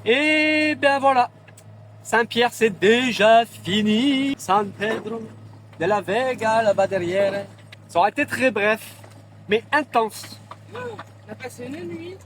Et ben voilà, Saint-Pierre c'est déjà fini. San Pedro de la Vega là-bas derrière. Ça aurait été très bref, mais intense. On a passé une nuit.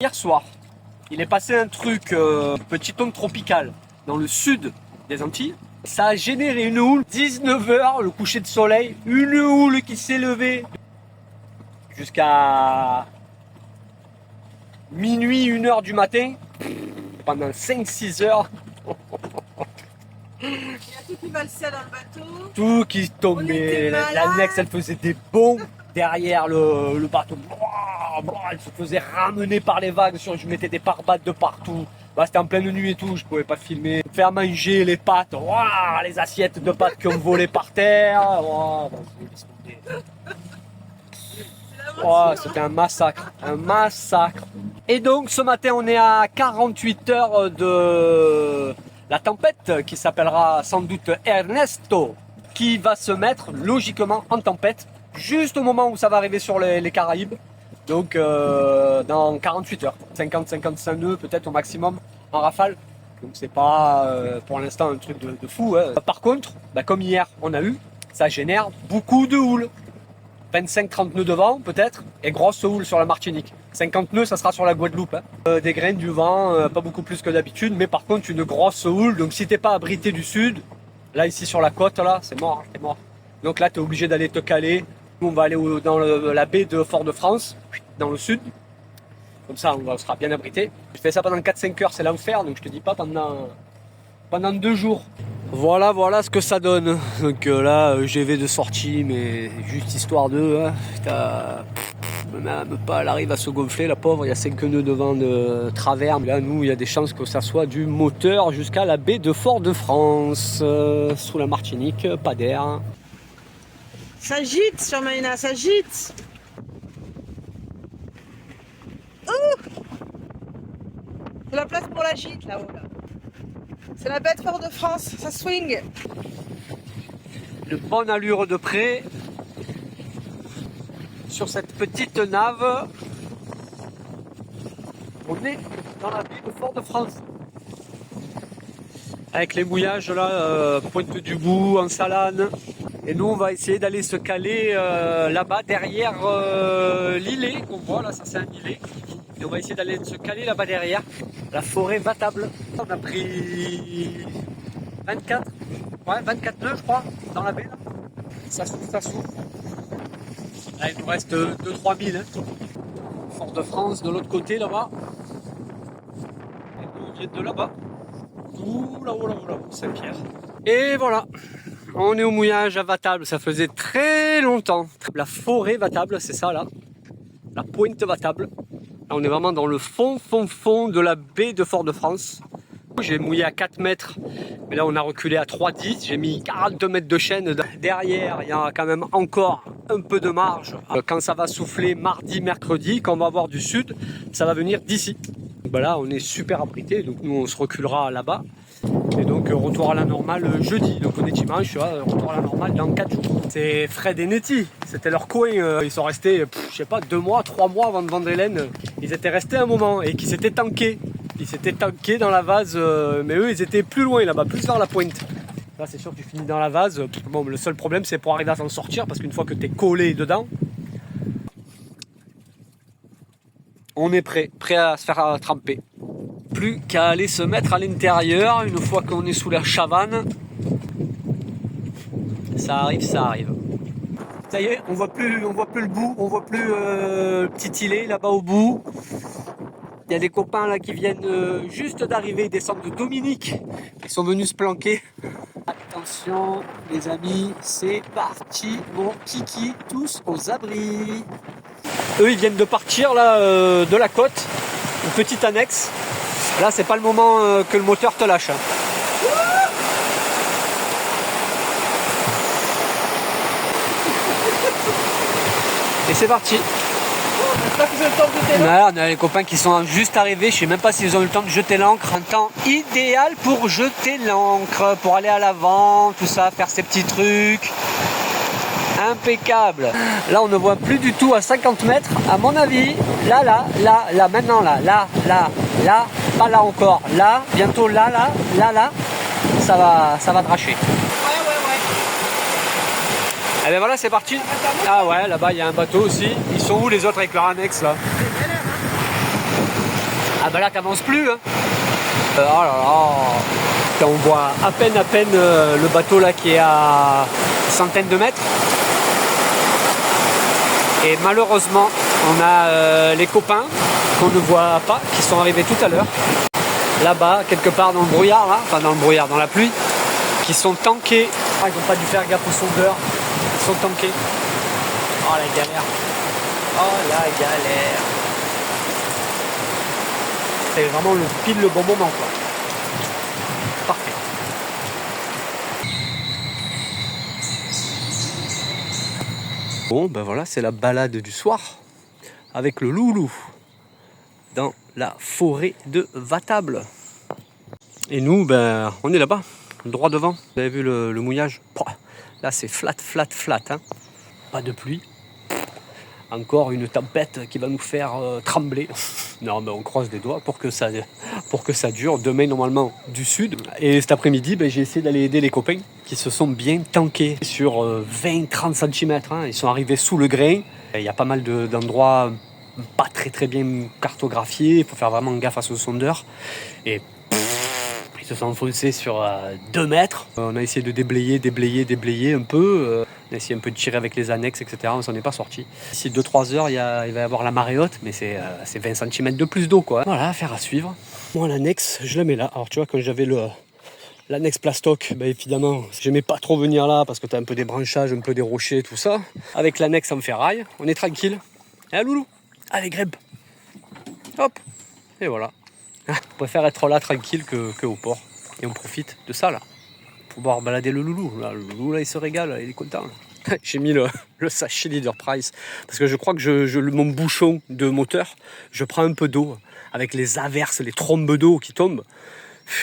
Hier soir, il est passé un truc, petit onde tropicale, dans le sud des Antilles. Ça a généré une houle, 19h, le coucher de soleil, une houle qui s'est levée jusqu'à minuit, 1h du matin, pendant 5-6 heures. Il y a tout qui valsait dans le bateau. Tout qui On était tombait, malades. l'annexe elle faisait des bonds derrière le bateau. Elle se faisait ramener par les vagues, je mettais des pare-balles de partout. Bah, c'était en pleine nuit et tout, je pouvais pas filmer. Faire manger les pâtes, les assiettes de pâtes qui ont volé par terre. C'était un massacre, un massacre. Et donc ce matin on est à 48 heures de la tempête qui s'appellera sans doute Ernesto, qui va se mettre logiquement en tempête juste au moment où ça va arriver sur les Caraïbes. Donc dans 48 heures, 50-55 nœuds peut-être au maximum en rafale. Donc c'est pas pour l'instant un truc de fou. Hein. Par contre, comme hier on a eu, ça génère beaucoup de houle. 25-30 nœuds de vent peut-être, et grosse houle sur la Martinique. 50 nœuds, ça sera sur la Guadeloupe. Hein. Des graines, du vent, pas beaucoup plus que d'habitude, mais par contre une grosse houle. Donc si t'es pas abrité du sud, là ici sur la côte, là, c'est mort, c'est mort. Donc là, tu es obligé d'aller te caler. Nous, on va aller dans la baie de Fort-de-France, dans le sud. Comme ça, on sera bien abrité. Je fais ça pendant 4-5 heures, c'est l'enfer, donc je te dis pas pendant 2 jours. Voilà ce que ça donne. Donc là, GV de sortie, mais juste histoire de... Hein, même pas, elle arrive à se gonfler, la pauvre. Il y a 5 nœuds de vent de travers. Là, nous, il y a des chances que ça soit du moteur jusqu'à la baie de Fort-de-France. Sous la Martinique, pas d'air. Ça gîte sur Maïna, ça gîte. C'est la place pour la gîte là-haut. Là. C'est la baie de Fort-de-France, ça swing. De bonne allure de près. Sur cette petite nave. On est dans la baie de Fort-de-France. Avec les mouillages là, Pointe-du-Bout, en Salane. Et nous on va essayer d'aller se caler là-bas derrière l'îlet qu'on voit là, ça c'est un îlet. Et on va essayer d'aller se caler là-bas derrière, la forêt Vatable. On a pris 24 nœuds je crois, dans la baie là. Ça s'ouvre. Là il nous reste 2-3 000. Hein. Fort-de-France de l'autre côté là-bas. Et nous on vient de là-bas. Tout là-haut, Saint-Pierre. Et voilà. On est au mouillage à Vatable, ça faisait très longtemps. La forêt Vatable, c'est ça là. La pointe Vatable. Là, on est vraiment dans le fond de la baie de Fort-de-France. J'ai mouillé à 4 mètres, mais là on a reculé à 3,10. J'ai mis 42 mètres de chaîne. Derrière, il y a quand même encore un peu de marge. Quand ça va souffler mardi, mercredi, quand on va avoir du sud, ça va venir d'ici. Là, on est super abrité, donc nous on se reculera là-bas. Et donc retour à la normale jeudi, donc on est dimanche, retour à la normale dans 4 jours. C'est Fred et Nettie, c'était leur coin, ils sont restés, je sais pas, 2 mois, 3 mois avant de vendre Hélène. Ils étaient restés un moment et qui s'étaient tankés. Ils s'étaient tankés dans la vase, mais eux ils étaient plus loin là-bas, plus vers la pointe. Là c'est sûr que tu finis dans la vase, bon le seul problème c'est pour arriver à s'en sortir parce qu'une fois que tu es collé dedans, on est prêt à se faire tremper. Plus qu'à aller se mettre à l'intérieur une fois qu'on est sous la chavanne. Ça arrive. Ça y est, on voit plus le bout, on voit plus le petit îlet là-bas au bout. Il y a des copains là qui viennent juste d'arriver, ils descendent de Dominique. Ils sont venus se planquer. Attention les amis, c'est parti. Mon kiki, tous aux abris. Eux, ils viennent de partir là de la côte, une petite annexe. Là, c'est pas le moment que le moteur te lâche. Hein. Et c'est parti. J'espère que j'ai le temps de jeter l'ancre. Là, on a les copains qui sont juste arrivés. Je sais même pas s'ils ont eu le temps de jeter l'ancre. Un temps idéal pour jeter l'ancre, pour aller à l'avant, tout ça, faire ces petits trucs. Impeccable. Là, on ne voit plus du tout à 50 mètres. À mon avis, là, maintenant, là, pas là encore. Là, bientôt là, ça va dracher. Ouais. Et bien voilà, c'est parti. Ah ouais, là-bas, il y a un bateau aussi. Ils sont où les autres avec leur annexe là? Ah bah là, t'avances plus. Hein. Oh là là. On voit à peine le bateau là qui est à centaines de mètres. Et malheureusement, on a les copains qu'on ne voit pas, qui sont arrivés tout à l'heure. Là-bas, quelque part dans le brouillard, là, enfin dans le brouillard, dans la pluie, qui sont tankés. Ah, ils n'ont pas dû faire gaffe au sondeur. Ils sont tankés. Oh la galère. Oh la galère. C'est vraiment pile le bon moment quoi. Parfait. Bon ben voilà, c'est la balade du soir avec le loulou dans la forêt de Vatable. Et nous ben on est là-bas, droit devant. Vous avez vu le mouillage? Là c'est flat. Hein. Pas de pluie. Encore une tempête qui va nous faire trembler. Non, mais on croise les doigts pour que ça dure. Demain, normalement, du sud. Et cet après-midi, j'ai essayé d'aller aider les copains qui se sont bien tankés sur 20-30 cm. Hein. Ils sont arrivés sous le grain. Il y a pas mal d'endroits pas très bien cartographiés. Il faut faire vraiment gaffe à ce sondeur. Et ils se sont enfoncés sur 2 mètres. On a essayé de déblayer un peu. On a essayé un peu de tirer avec les annexes, etc. On s'en est pas sorti. D'ici 2-3 heures, il va y avoir la marée haute, mais c'est 20 cm de plus d'eau, quoi. Voilà, affaire à suivre. Moi, l'annexe, je la mets là. Alors, tu vois, quand j'avais l'annexe plastoc, évidemment, j'aimais pas trop venir là parce que tu as un peu des branchages, un peu des rochers, tout ça. Avec l'annexe en ferraille, on est tranquille. Eh, loulou, allez, grèbe. Hop, et voilà. On préfère être là tranquille que au port. Et on profite de ça là. Pour pouvoir balader le loulou. Là, le loulou là il se régale, il est content. J'ai mis le sachet Leader Price. Parce que je crois que mon bouchon de moteur, je prends un peu d'eau. Avec les averses, les trombes d'eau qui tombent.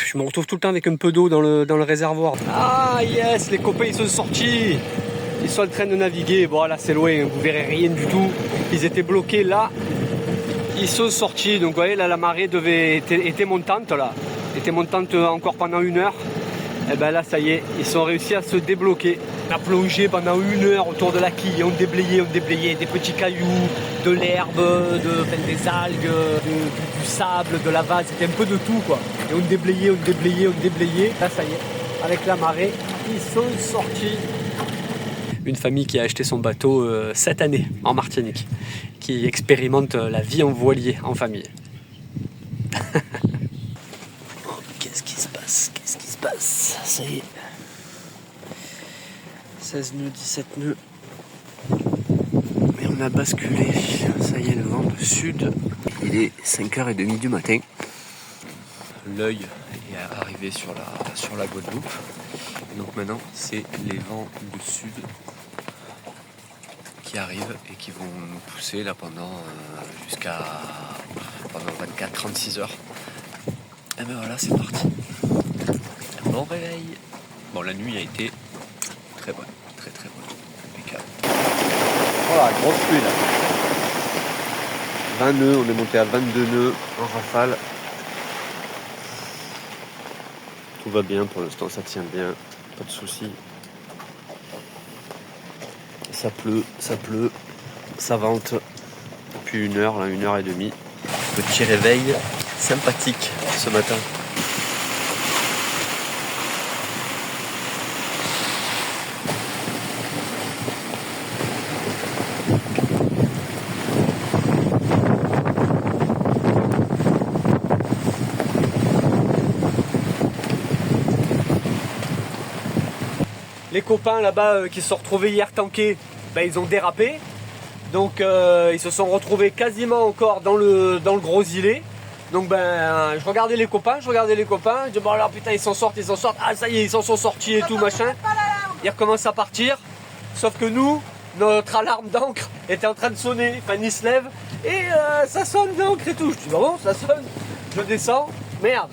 Je me retrouve tout le temps avec un peu d'eau dans le réservoir. Ah yes, les copains ils sont sortis. Ils sont en train de naviguer. Bon là c'est loin, vous verrez rien du tout. Ils étaient bloqués là. Ils sont sortis, donc vous voyez là la marée était montante là, était montante encore pendant 1 heure. Et ben là ça y est, ils sont réussi à se débloquer. On a plongé pendant 1 heure autour de la quille, on déblayait des petits cailloux, de l'herbe, des algues, du sable, de la vase, c'était un peu de tout quoi. Et on déblayait. Là ça y est, avec la marée, ils sont sortis. Une famille qui a acheté son bateau cette année en Martinique, qui expérimente la vie en voilier en famille. Qu'est-ce qui se passe? Ça y est. 16 nœuds, 17 nœuds. Mais on a basculé. Ça y est, le vent de sud. Il est 5h30 du matin. L'œil est arrivé sur la Guadeloupe. Donc maintenant, c'est les vents de sud qui arrivent et qui vont nous pousser là pendant 24-36 heures. Et ben voilà, c'est parti. Bon réveil. Bon, la nuit a été très bonne, très bonne, impeccable. Voilà, grosse pluie là. 20 nœuds, on est monté à 22 nœuds en rafale. Tout va bien pour l'instant, ça tient bien, pas de soucis. Ça pleut, ça vente depuis 1 heure, là, 1h30. Petit réveil sympathique ce matin. Les copains là-bas qui se sont retrouvés hier tankés, ils ont dérapé. Donc ils se sont retrouvés quasiment encore dans le gros îlet. Donc ben je regardais les copains, je dis bon alors putain ils s'en sortent, ah ça y est ils s'en sont sortis et tout machin. Ils recommencent à partir, sauf que nous, notre alarme d'encre était en train de sonner, Fanny se lève et ça sonne d'encre et tout. Je dis bon ça sonne, je descends, merde,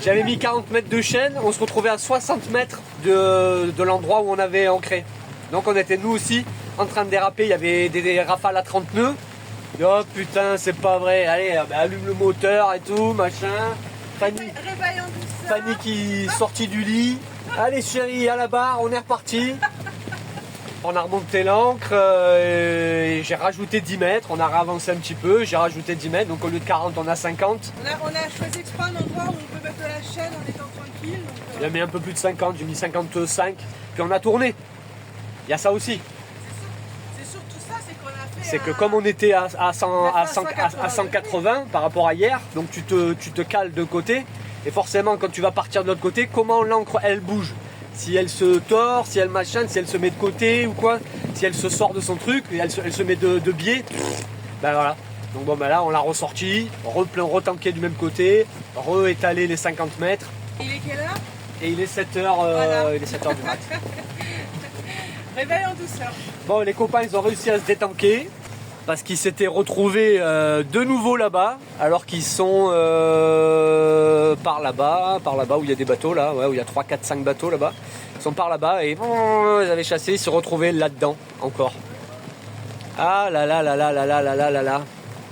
j'avais mis 40 mètres de chaîne, on se retrouvait à 60 mètres de l'endroit où on avait ancré. Donc on était nous aussi en train de déraper, il y avait des rafales à 30 nœuds. Oh putain c'est pas vrai, allez allume le moteur et tout machin. Fanny qui est sortie du lit, allez chérie à la barre, on est reparti. On a remonté l'ancre, et j'ai rajouté 10 mètres, on a réavancé un petit peu, j'ai rajouté 10 mètres, donc au lieu de 40 on a 50. On a choisi exprès un endroit où on peut mettre de la chaîne en étant tranquille. Il a mis un peu plus de 50, j'ai mis 55, puis on a tourné. Il y a ça aussi. C'est que comme on était à 180 par rapport à hier, donc tu te cales de côté, et forcément quand tu vas partir de l'autre côté, comment l'encre elle bouge, si elle se tord, si elle machin, si elle se met de côté ou quoi, si elle se sort de son truc, et elle se met de biais, ben voilà. Donc bon ben là on l'a ressorti, retanké du même côté, réétalé les 50 mètres. Il est quelle heure? Et il est 7h, voilà. Il est 7h du mat. Réveil en douceur. Bon, les copains, ils ont réussi à se détanker parce qu'ils s'étaient retrouvés de nouveau là-bas, alors qu'ils sont par là-bas où il y a des bateaux, là, ouais, où il y a 3, 4, 5 bateaux là-bas. Ils sont par là-bas et ils avaient chassé, ils se retrouvaient là-dedans encore. Ah là là là là là là là là là là.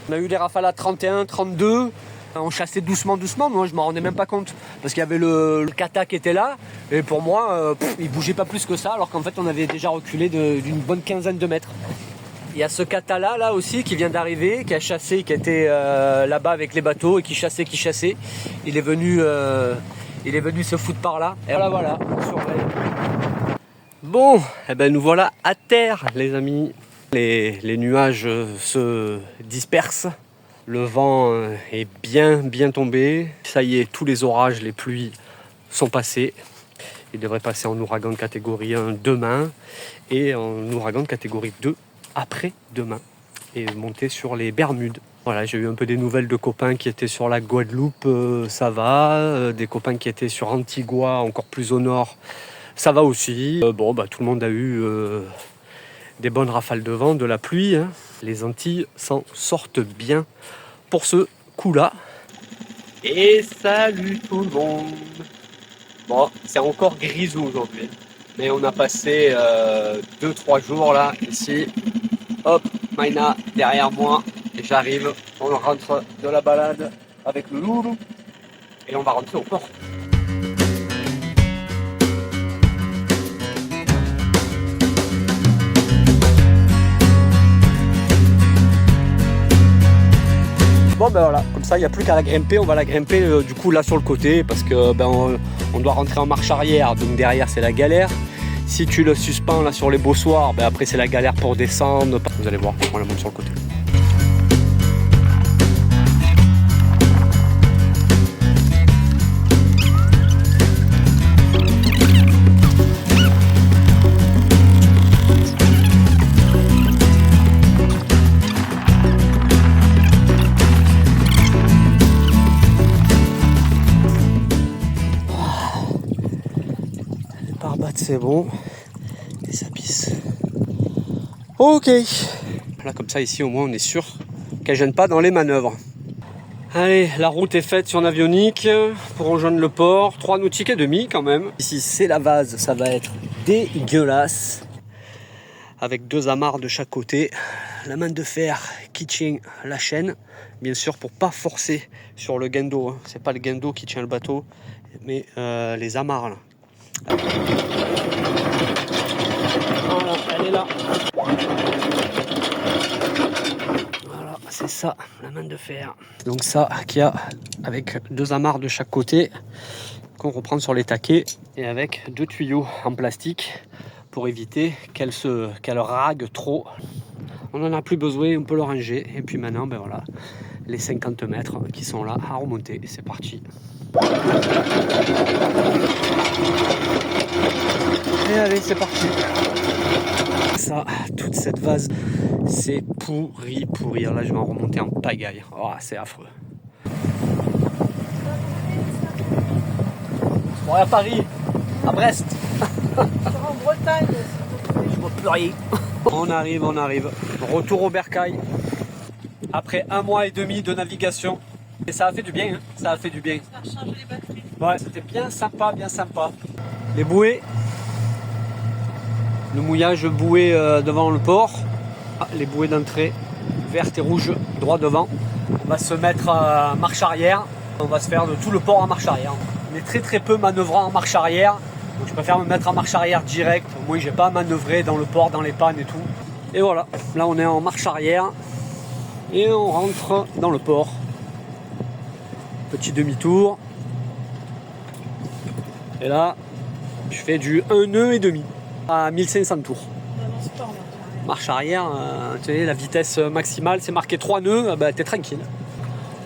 On a eu des rafales à 31, 32. On chassait doucement, moi je m'en rendais même pas compte parce qu'il y avait le kata qui était là et pour moi il bougeait pas plus que ça alors qu'en fait on avait déjà reculé d'une bonne quinzaine de mètres. Il y a ce kata là aussi qui vient d'arriver, qui a chassé, qui était là-bas avec les bateaux et qui chassait. Il est venu se foutre par là et voilà, on surveille. Bon, eh ben nous voilà à terre les amis. Les nuages se dispersent. Le vent est bien tombé. Ça y est, tous les orages, les pluies sont passés. Il devrait passer en ouragan de catégorie 1 demain et en ouragan de catégorie 2 après-demain et monter sur les Bermudes. Voilà, j'ai eu un peu des nouvelles de copains qui étaient sur la Guadeloupe, ça va. Des copains qui étaient sur Antigua, encore plus au nord, ça va aussi. Tout le monde a eu des bonnes rafales de vent, de la pluie. Hein. Les Antilles s'en sortent bien pour ce coup-là. Et salut tout le monde. Bon, c'est encore grisou aujourd'hui. Mais on a passé 2-3 jours là, ici. Hop, Maïna derrière moi. Et j'arrive, on rentre de la balade avec le loulou. Et on va rentrer au port. Bon ben voilà, comme ça il n'y a plus qu'à la grimper, on va la grimper du coup là sur le côté parce que on doit rentrer en marche arrière, donc derrière c'est la galère. Si tu le suspends là sur les bossoirs, après c'est la galère pour descendre. Vous allez voir, on la monte sur le côté. C'est bon, et ça pisse. Ok, là comme ça ici au moins on est sûr qu'elle gêne pas dans les manœuvres. Allez, la route est faite sur l'avionique pour rejoindre le port. 3 nautiques et demi quand même. Ici c'est la vase, ça va être dégueulasse. Avec 2 amarres de chaque côté. La main de fer qui tient la chaîne, bien sûr pour pas forcer sur le guindeau. Hein. C'est pas le guindeau qui tient le bateau, mais les amarres là. Voilà, elle est là. Voilà, c'est ça, la main de fer. Donc ça, qui a avec 2 amarres de chaque côté qu'on reprend sur les taquets et avec 2 tuyaux en plastique pour éviter qu'elle rague trop. On n'en a plus besoin, on peut le ranger. Et puis maintenant, voilà, les 50 mètres qui sont là à remonter. Et c'est parti. Et allez, c'est parti. Ça, toute cette vase, c'est pourri. Là, je vais en remonter en pagaille. Oh, c'est affreux. Bon, à Paris, à Brest. En Bretagne. Je vois plus rien. On arrive. Retour au bercail. Après 1 mois et demi de navigation. Et ça a fait du bien, hein. Ça a fait du bien. Ça a rechargé les batteries. Ouais, c'était bien sympa. Les bouées. Le mouillage bouée devant le port. Ah, les bouées d'entrée vertes et rouges droit devant. On va se mettre en marche arrière. On va se faire de tout le port en marche arrière. On est très peu manœuvrant en marche arrière. Donc je préfère me mettre en marche arrière direct. Au moins j'ai pas à manœuvrer dans le port, dans les pannes et tout. Et voilà, là on est en marche arrière. Et on rentre dans le port. Petit demi-tour. Et là, je fais du 1 nœud et demi à 1500 tours. Marche arrière, tu sais, la vitesse maximale, c'est marqué 3 nœuds, bah, t'es tranquille.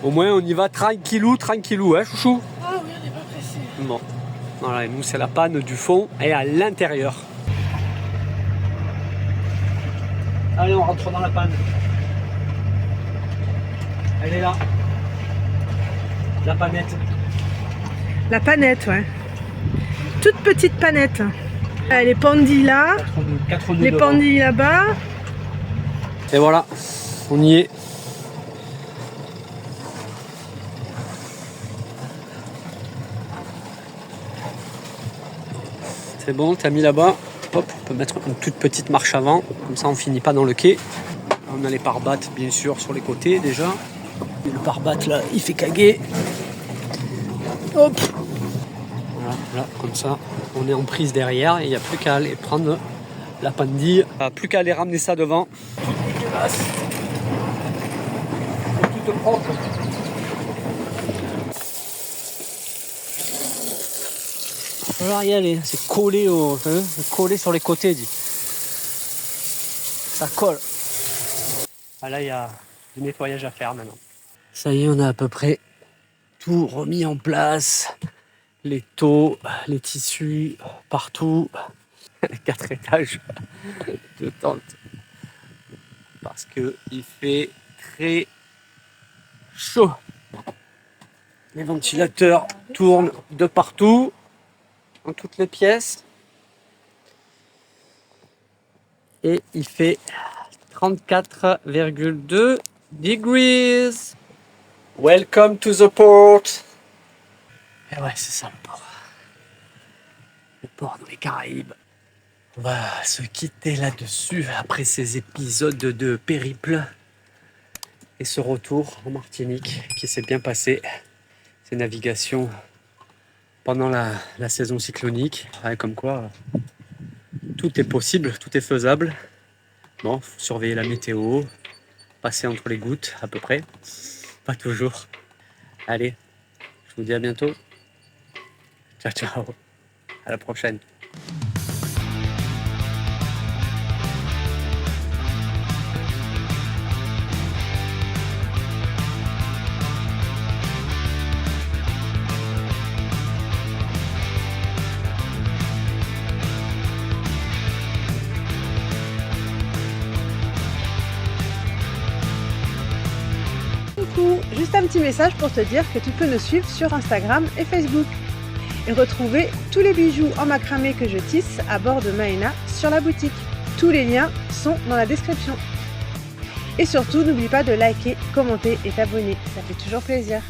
Au moins, on y va tranquillou, hein, chouchou? Ah oui, on n'est pas pressé. Bon, voilà, et nous, c'est la panne du fond et à l'intérieur. Allez, on rentre dans la panne. Elle est là. La panette. La panette, ouais. Toute petite panette. Les pandilles là, 4 nœuds les devant. pandilles là-bas. Et voilà, on y est. C'est bon, t'as mis là-bas. Hop, on peut mettre une toute petite marche avant, comme ça on finit pas dans le quai. On a les pare-battes bien sûr sur les côtés déjà. Et le pare-batte là, il fait caguer. Hop. Voilà, là, comme ça, on est en prise derrière et il n'y a plus qu'à aller prendre la pandille. Plus qu'à aller ramener ça devant. C'est tout propre. On va y aller, c'est collé collé sur les côtés. Ça colle. Ah là, il y a du nettoyage à faire maintenant. Ça y est, on a à peu près tout remis en place. Les taux, les tissus, partout. Les 4 étages de tente. Parce qu'il fait très chaud. Les ventilateurs tournent de partout, dans toutes les pièces. Et il fait 34,2 degrees. Welcome to the port. Et ouais, c'est ça le port. Le port dans les Caraïbes. On va se quitter là-dessus après ces épisodes de périple et ce retour en Martinique qui s'est bien passé. Ces navigations pendant la saison cyclonique. Ouais, comme quoi, tout est possible, tout est faisable. Bon, faut surveiller la météo, passer entre les gouttes à peu près. Pas toujours. Allez, je vous dis à bientôt. Ciao, ciao. À la prochaine. Coucou, juste un petit message pour te dire que tu peux nous suivre sur Instagram et Facebook et retrouver tous les bijoux en macramé que je tisse à bord de Maena sur la boutique. Tous les liens sont dans la description. Et surtout, n'oublie pas de liker, commenter et t'abonner, ça fait toujours plaisir.